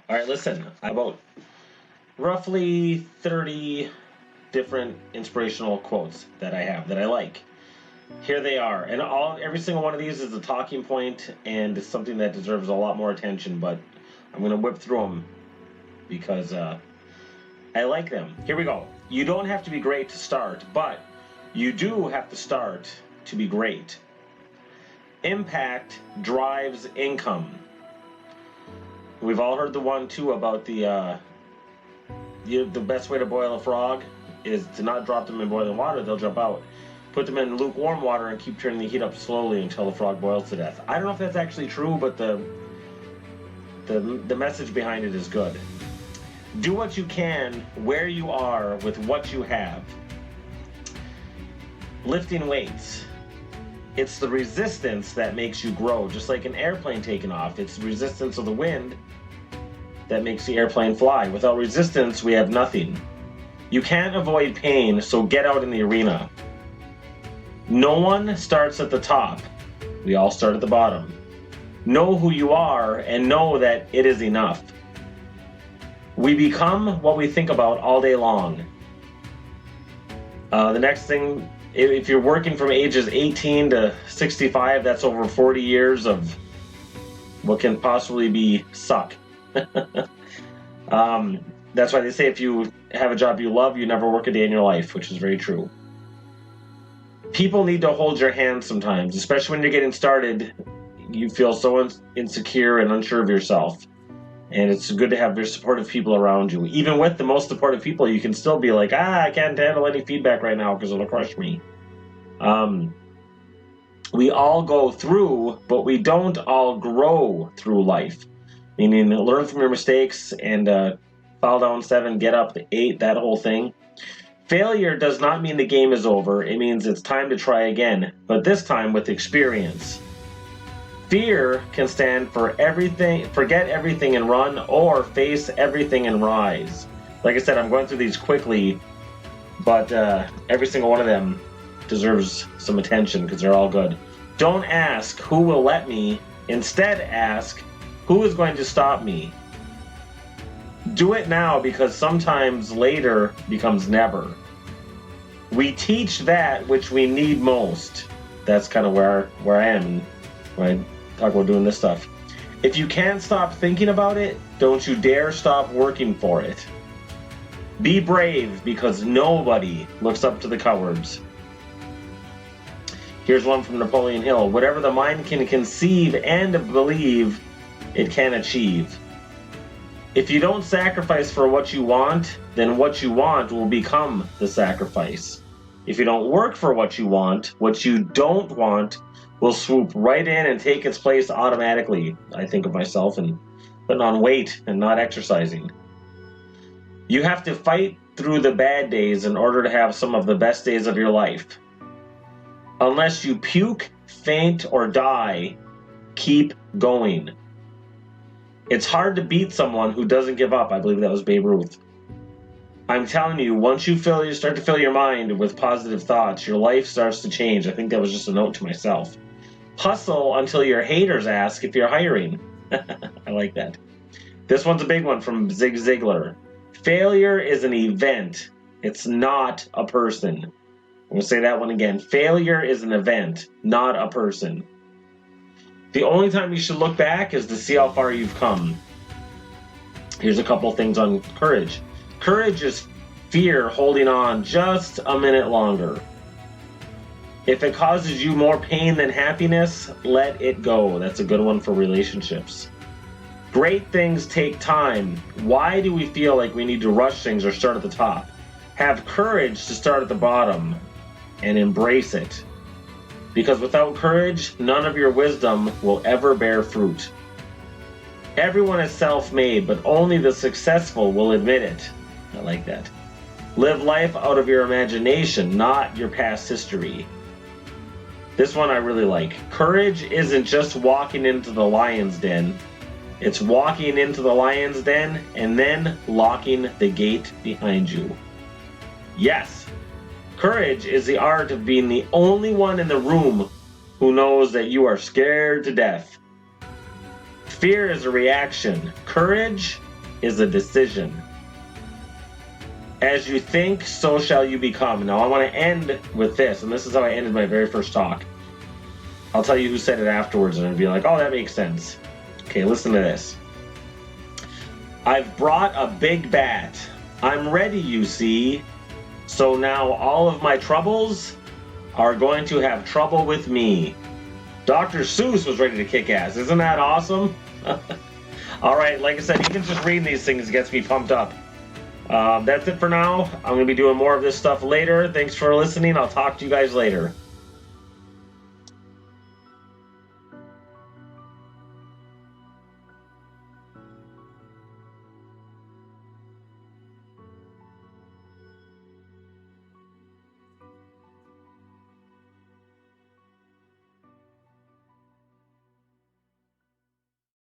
All right, listen, about roughly 30 different inspirational quotes that I have that I like. Here they are, and every single one of these is a talking point, and it's something that deserves a lot more attention. But I'm gonna whip through them because I like them. Here we go. You don't have to be great to start, but you do have to start to be great. Impact drives income. We've all heard the one too about the best way to boil a frog is to not drop them in boiling water; they'll jump out. Put them in lukewarm water and keep turning the heat up slowly until the frog boils to death. I don't know if that's actually true, but the message behind it is good. Do what you can where you are with what you have. Lifting weights. It's the resistance that makes you grow, just like an airplane taking off. It's the resistance of the wind that makes the airplane fly. Without resistance, we have nothing. You can't avoid pain, so get out in the arena. No one starts at the top. We all start at the bottom. Know who you are and know that it is enough. We become what we think about all day long. The next thing, if you're working from ages 18 to 65, that's over 40 years of what can possibly be suck. That's why they say if you have a job you love, you never work a day in your life, which is very true. People need to hold your hand sometimes, especially when you're getting started. You feel so insecure and unsure of yourself. And it's good to have very supportive people around you. Even with the most supportive people, you can still be like, I can't handle any feedback right now because it'll crush me. We all go through, but we don't all grow through life. Meaning, learn from your mistakes and fall down 7, get up to 8, that whole thing. Failure does not mean the game is over. It means it's time to try again, but this time with experience. Fear can stand for everything, forget everything and run, or face everything and rise. Like I said, I'm going through these quickly, but every single one of them deserves some attention because they're all good. Don't ask who will let me. Instead, ask who is going to stop me. Do it now because sometimes later becomes never. We teach that which we need most. That's kind of where I am when I talk about doing this stuff. If you can't stop thinking about it, don't you dare stop working for it. Be brave because nobody looks up to the cowards. Here's one from Napoleon Hill. Whatever the mind can conceive and believe, it can achieve. If you don't sacrifice for what you want, then what you want will become the sacrifice. If you don't work for what you don't want will swoop right in and take its place automatically. I think of myself and putting on weight and not exercising. You have to fight through the bad days in order to have some of the best days of your life. Unless you puke, faint, or die, keep going. It's hard to beat someone who doesn't give up. I believe that was Babe Ruth. I'm telling you, once you start to fill your mind with positive thoughts, your life starts to change. I think that was just a note to myself. Hustle until your haters ask if you're hiring. I like that. This one's a big one from Zig Ziglar. Failure is an event. It's not a person. I'm going to say that one again. Failure is an event, not a person. The only time you should look back is to see how far you've come. Here's a couple things on courage. Courage is fear holding on just a minute longer. If it causes you more pain than happiness, let it go. That's a good one for relationships. Great things take time. Why do we feel like we need to rush things or start at the top? Have courage to start at the bottom and embrace it. Because without courage, none of your wisdom will ever bear fruit. Everyone is self-made, but only the successful will admit it. I like that. Live life out of your imagination, not your past history. This one I really like. Courage isn't just walking into the lion's den. It's walking into the lion's den and then locking the gate behind you. Yes, courage is the art of being the only one in the room who knows that you are scared to death. Fear is a reaction. Courage is a decision. As you think, so shall you become. Now I want to end with this, and this is how I ended my very first talk. I'll tell you who said it afterwards, and it'll be like, oh, that makes sense. Okay, listen to this. I've brought a big bat. I'm ready, you see. So now all of my troubles are going to have trouble with me. Dr. Seuss was ready to kick ass. Isn't that awesome? All right, like I said, even just reading these things gets me pumped up. That's it for now. I'm going to be doing more of this stuff later. Thanks for listening. I'll talk to you guys later.